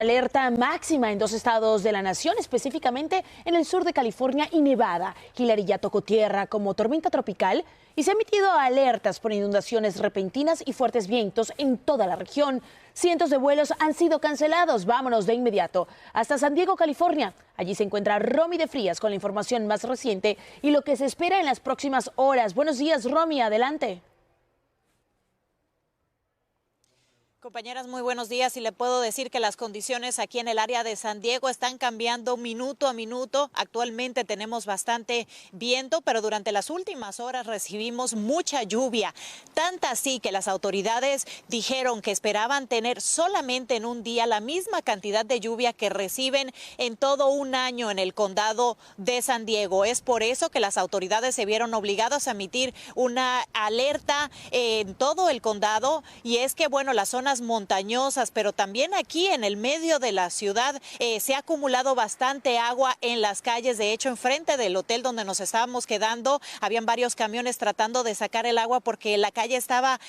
Alerta máxima en dos estados de la nación, específicamente en el sur de California y Nevada. Hilary ya tocó tierra como tormenta tropical y se han emitido alertas por inundaciones repentinas y fuertes vientos en toda la región. Cientos de vuelos han sido cancelados. Vámonos de inmediato hasta San Diego, California. Allí se encuentra Romy de Frías con la información más reciente y lo que se espera en las próximas horas. Buenos días, Romy, adelante. Compañeras, muy buenos días y le puedo decir que las condiciones aquí en el área de San Diego están cambiando minuto a minuto. Actualmente tenemos bastante viento, pero durante las últimas horas recibimos mucha lluvia. Tanta así que las autoridades dijeron que esperaban tener solamente en un día la misma cantidad de lluvia que reciben en todo un año en el condado de San Diego. Es por eso que las autoridades se vieron obligadas a emitir una alerta en todo el condado, y es que, bueno, las zonas montañosas, pero también aquí en el medio de la ciudad se ha acumulado bastante agua en las calles. De hecho, enfrente del hotel donde nos estábamos quedando, habían varios camiones tratando de sacar el agua porque la calle estaba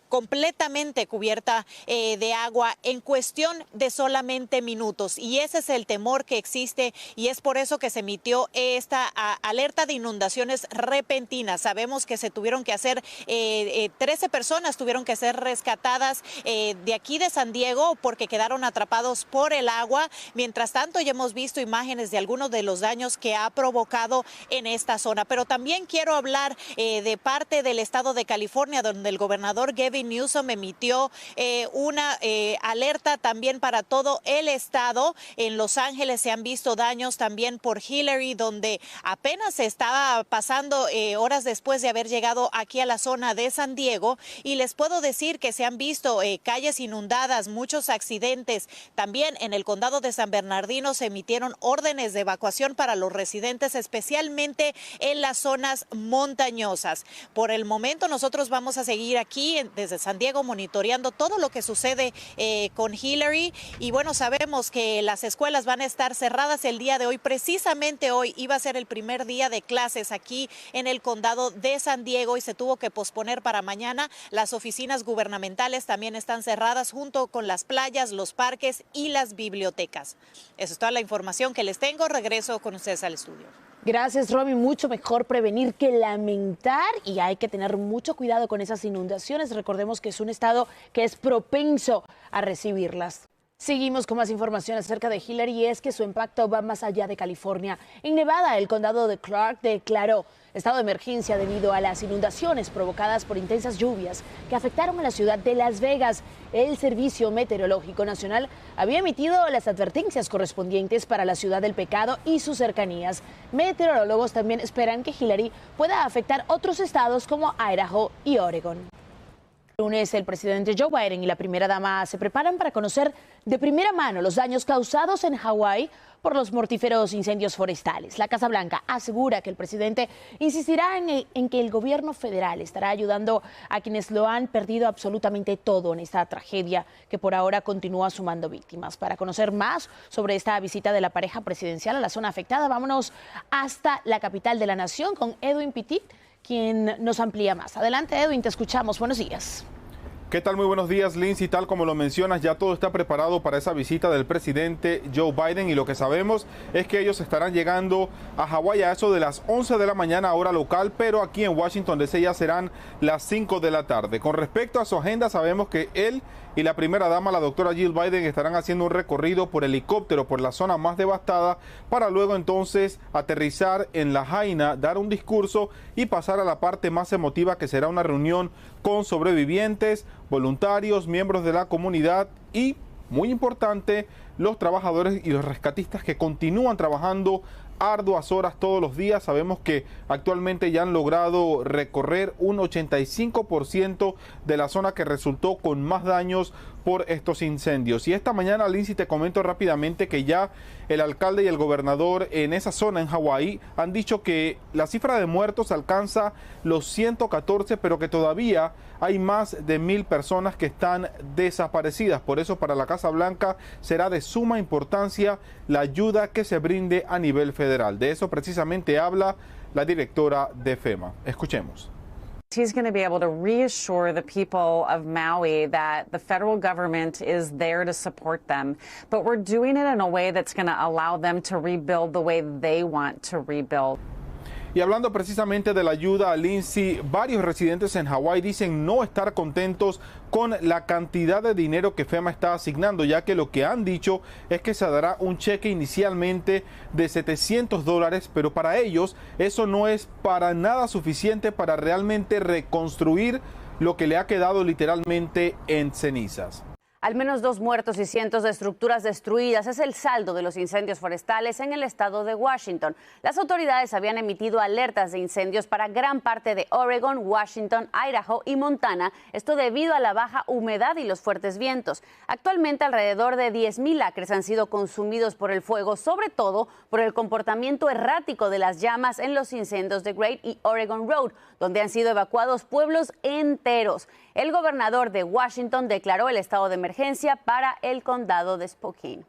completamente cubierta de agua en cuestión de solamente minutos, y ese es el temor que existe, y es por eso que se emitió esta alerta de inundaciones repentinas. Sabemos que se tuvieron que hacer 13 personas tuvieron que ser rescatadas de aquí de San Diego porque quedaron atrapados por el agua. Mientras tanto, ya hemos visto imágenes de algunos de los daños que ha provocado en esta zona, pero también quiero hablar de parte del estado de California, donde el gobernador Gavin Newsom emitió una alerta también para todo el estado. En Los Ángeles se han visto daños también por Hilary, donde apenas se estaba pasando horas después de haber llegado aquí a la zona de San Diego, y les puedo decir que se han visto calles inundadas, muchos accidentes. También en el condado de San Bernardino se emitieron órdenes de evacuación para los residentes, especialmente en las zonas montañosas. Por el momento nosotros vamos a seguir aquí desde San Diego monitoreando todo lo que sucede con Hilary, y bueno, sabemos que las escuelas van a estar cerradas el día de hoy. Precisamente hoy iba a ser el primer día de clases aquí en el condado de San Diego y se tuvo que posponer para mañana. Las oficinas gubernamentales también están cerradas, junto con las playas, los parques y las bibliotecas. Esa es toda la información que les tengo. Regreso con ustedes al estudio. Gracias, Romy. Mucho mejor prevenir que lamentar, y hay que tener mucho cuidado con esas inundaciones. Recordemos que es un estado que es propenso a recibirlas. Seguimos con más información acerca de Hilary, y es que su impacto va más allá de California. En Nevada, el condado de Clark declaró estado de emergencia debido a las inundaciones provocadas por intensas lluvias que afectaron a la ciudad de Las Vegas. El Servicio Meteorológico Nacional había emitido las advertencias correspondientes para la ciudad del pecado y sus cercanías. Meteorólogos también esperan que Hilary pueda afectar otros estados como Idaho y Oregon. El lunes, el presidente Joe Biden y la primera dama se preparan para conocer de primera mano los daños causados en Hawái por los mortíferos incendios forestales. La Casa Blanca asegura que el presidente insistirá en que el gobierno federal estará ayudando a quienes lo han perdido absolutamente todo en esta tragedia que por ahora continúa sumando víctimas. Para conocer más sobre esta visita de la pareja presidencial a la zona afectada, vámonos hasta la capital de la nación con Edwin Pitti, quien nos amplía más. Adelante, Edwin, te escuchamos. Buenos días. ¿Qué tal? Muy buenos días, Lindsay. Tal como lo mencionas, ya todo está preparado para esa visita del presidente Joe Biden, y lo que sabemos es que ellos estarán llegando a Hawái a eso de las 11 de la mañana hora local, pero aquí en Washington DC ya serán las 5 de la tarde. Con respecto a su agenda, sabemos que él y la primera dama, la doctora Jill Biden, estarán haciendo un recorrido por helicóptero por la zona más devastada para luego entonces aterrizar en La Jaina, dar un discurso y pasar a la parte más emotiva, que será una reunión con sobrevivientes, voluntarios, miembros de la comunidad y, muy importante, los trabajadores y los rescatistas que continúan trabajando arduas horas todos los días. Sabemos que actualmente ya han logrado recorrer un 85% de la zona que resultó con más daños por estos incendios. Y esta mañana, Lindsay, te comento rápidamente que ya el alcalde y el gobernador en esa zona, en Hawái, han dicho que la cifra de muertos alcanza los 114, pero que todavía hay más de 1000 personas que están desaparecidas. Por eso, para la Casa Blanca será de suma importancia la ayuda que se brinde a nivel federal. De eso precisamente habla la directora de FEMA. Escuchemos. He's going to be able to reassure the people of Maui that the federal government is there to support them, but we're doing it in a way that's going to allow them to rebuild the way they want to rebuild. Y hablando precisamente de la ayuda a Lindsay, varios residentes en Hawái dicen no estar contentos con la cantidad de dinero que FEMA está asignando, ya que lo que han dicho es que se dará un cheque inicialmente de $700, pero para ellos eso no es para nada suficiente para realmente reconstruir lo que le ha quedado literalmente en cenizas. Al menos 2 muertos y cientos de estructuras destruidas es el saldo de los incendios forestales en el estado de Washington. Las autoridades habían emitido alertas de incendios para gran parte de Oregon, Washington, Idaho y Montana, esto debido a la baja humedad y los fuertes vientos. Actualmente alrededor de 10,000 acres han sido consumidos por el fuego, sobre todo por el comportamiento errático de las llamas en los incendios de Great y Oregon Road, donde han sido evacuados pueblos enteros. El gobernador de Washington declaró el estado de emergencia para el condado de Spokane.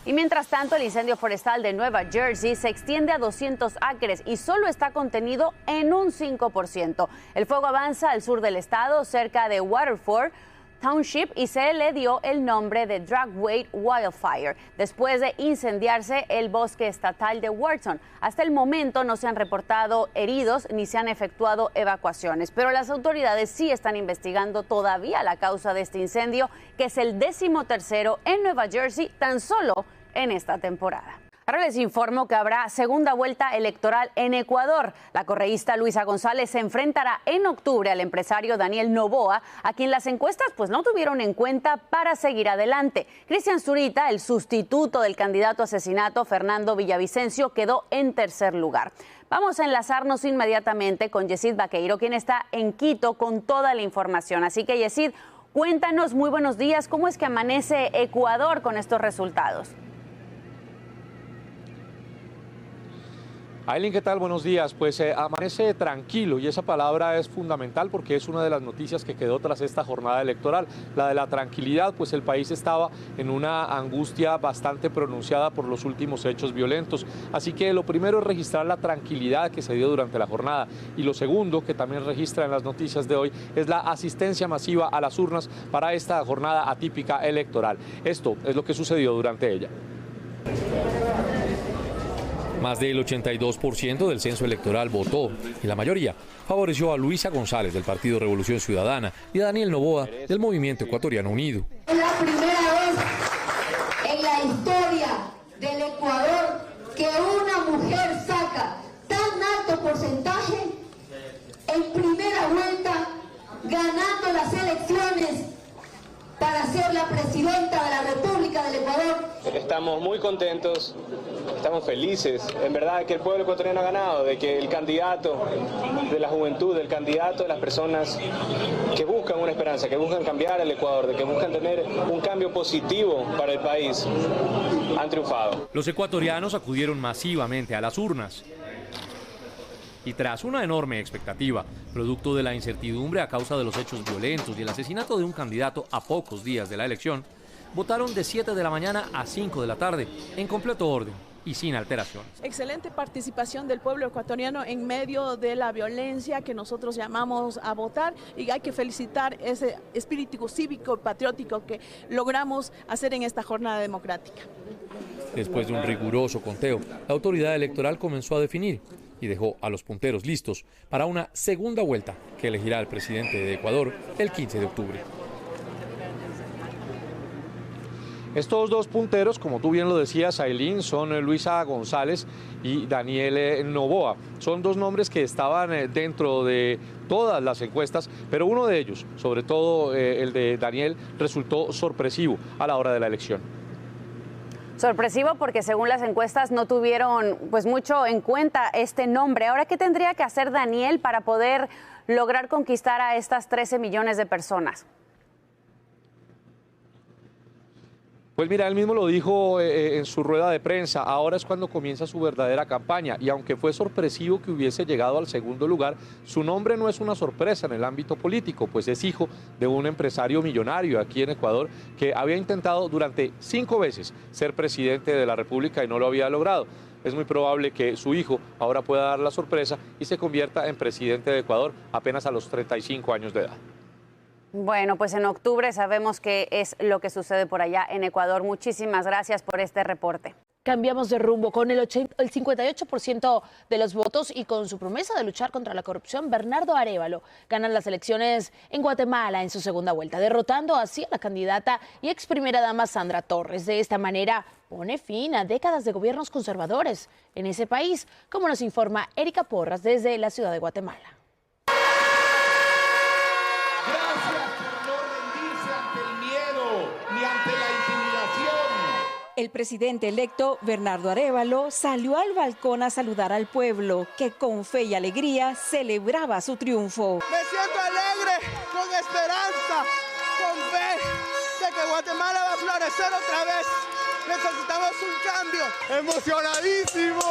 Y mientras tanto, el incendio forestal de Nueva Jersey se extiende a 200 acres y solo está contenido en un 5%. El fuego avanza al sur del estado, cerca de Waterford Township, y se le dio el nombre de Dragway Wildfire, después de incendiarse el bosque estatal de Wharton. Hasta el momento no se han reportado heridos ni se han efectuado evacuaciones, pero las autoridades sí están investigando todavía la causa de este incendio, que es el 13º en Nueva Jersey tan solo en esta temporada. Ahora les informo que habrá segunda vuelta electoral en Ecuador. La correísta Luisa González se enfrentará en octubre al empresario Daniel Noboa, a quien las encuestas no tuvieron en cuenta para seguir adelante. Cristian Zurita, el sustituto del candidato a asesinato Fernando Villavicencio, quedó en tercer lugar. Vamos a enlazarnos inmediatamente con Yesid Vaqueiro, quien está en Quito con toda la información. Así que, Yesid, cuéntanos, muy buenos días, ¿cómo es que amanece Ecuador con estos resultados? Aileen, ¿qué tal? Buenos días. Pues amanece tranquilo, y esa palabra es fundamental porque es una de las noticias que quedó tras esta jornada electoral, la de la tranquilidad, pues el país estaba en una angustia bastante pronunciada por los últimos hechos violentos. Así que lo primero es registrar la tranquilidad que se dio durante la jornada, y lo segundo, que también registra en las noticias de hoy, es la asistencia masiva a las urnas para esta jornada atípica electoral. Esto es lo que sucedió durante ella. Más del 82% del censo electoral votó, y la mayoría favoreció a Luisa González del Partido Revolución Ciudadana y a Daniel Noboa del Movimiento Ecuatoriano Unido. Es la primera vez en la historia del Ecuador que una mujer saca tan alto porcentaje en primera vuelta, ganando las elecciones para ser la presidenta de la República del Ecuador. Estamos muy contentos, estamos felices, en verdad, que el pueblo ecuatoriano ha ganado, de que el candidato de la juventud, el candidato de las personas que buscan una esperanza, que buscan cambiar el Ecuador, de que buscan tener un cambio positivo para el país, han triunfado. Los ecuatorianos acudieron masivamente a las urnas. Y tras una enorme expectativa, producto de la incertidumbre a causa de los hechos violentos y el asesinato de un candidato a pocos días de la elección, votaron de 7 de la mañana a 5 de la tarde, en completo orden y sin alteraciones. Excelente participación del pueblo ecuatoriano en medio de la violencia que nosotros llamamos a votar, y hay que felicitar ese espíritu cívico y patriótico que logramos hacer en esta jornada democrática. Después de un riguroso conteo, la autoridad electoral comenzó a definir y dejó a los punteros listos para una segunda vuelta que elegirá al presidente de Ecuador el 15 de octubre. Estos dos punteros, como tú bien lo decías, Aileen, son Luisa González y Daniel Noboa. Son dos nombres que estaban dentro de todas las encuestas, pero uno de ellos, sobre todo el de Daniel, resultó sorpresivo a la hora de la elección. Sorpresivo porque según las encuestas no tuvieron mucho en cuenta este nombre. Ahora, ¿qué tendría que hacer Daniel para poder lograr conquistar a estas 13 millones de personas? Pues mira, él mismo lo dijo en su rueda de prensa, ahora es cuando comienza su verdadera campaña y aunque fue sorpresivo que hubiese llegado al segundo lugar, su nombre no es una sorpresa en el ámbito político, pues es hijo de un empresario millonario aquí en Ecuador que había intentado durante 5 veces ser presidente de la República y no lo había logrado. Es muy probable que su hijo ahora pueda dar la sorpresa y se convierta en presidente de Ecuador apenas a los 35 años de edad. Bueno, pues en octubre sabemos qué es lo que sucede por allá en Ecuador. Muchísimas gracias por este reporte. Cambiamos de rumbo. Con el 58% de los votos y con su promesa de luchar contra la corrupción, Bernardo Arévalo gana las elecciones en Guatemala en su segunda vuelta, derrotando así a la candidata y ex primera dama Sandra Torres. De esta manera pone fin a décadas de gobiernos conservadores en ese país, como nos informa Erika Porras desde la ciudad de Guatemala. El presidente electo, Bernardo Arévalo, salió al balcón a saludar al pueblo, que con fe y alegría celebraba su triunfo. Me siento alegre, con esperanza, con fe de que Guatemala va a florecer otra vez. Necesitamos un cambio. ¡Emocionadísimo!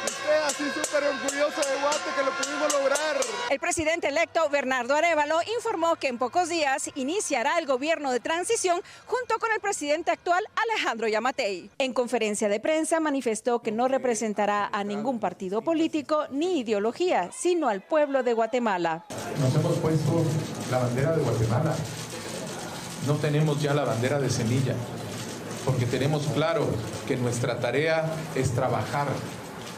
Estoy así súper orgulloso de Guate que lo pudimos lograr. El presidente electo Bernardo Arévalo informó que en pocos días iniciará el gobierno de transición junto con el presidente actual Alejandro Yamatei. En conferencia de prensa manifestó que no representará a ningún partido político ni ideología, sino al pueblo de Guatemala. Nos hemos puesto la bandera de Guatemala. No tenemos ya la bandera de Semilla, porque tenemos claro que nuestra tarea es trabajar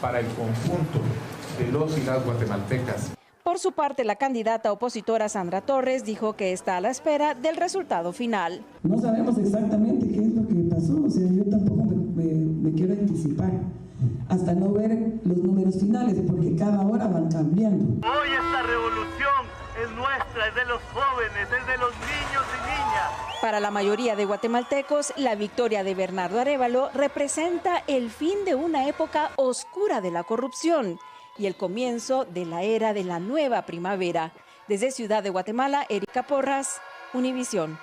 para el conjunto de los y las guatemaltecas. Por su parte, la candidata opositora Sandra Torres dijo que está a la espera del resultado final. No sabemos exactamente qué es lo que pasó, o sea, yo tampoco me quiero anticipar hasta no ver los números finales, porque cada hora van cambiando. Hoy esta revolución es nuestra, es de los jóvenes, es de los niños y niñas. Para la mayoría de guatemaltecos, la victoria de Bernardo Arévalo representa el fin de una época oscura de la corrupción y el comienzo de la era de la nueva primavera. Desde Ciudad de Guatemala, Erika Porras, Univisión.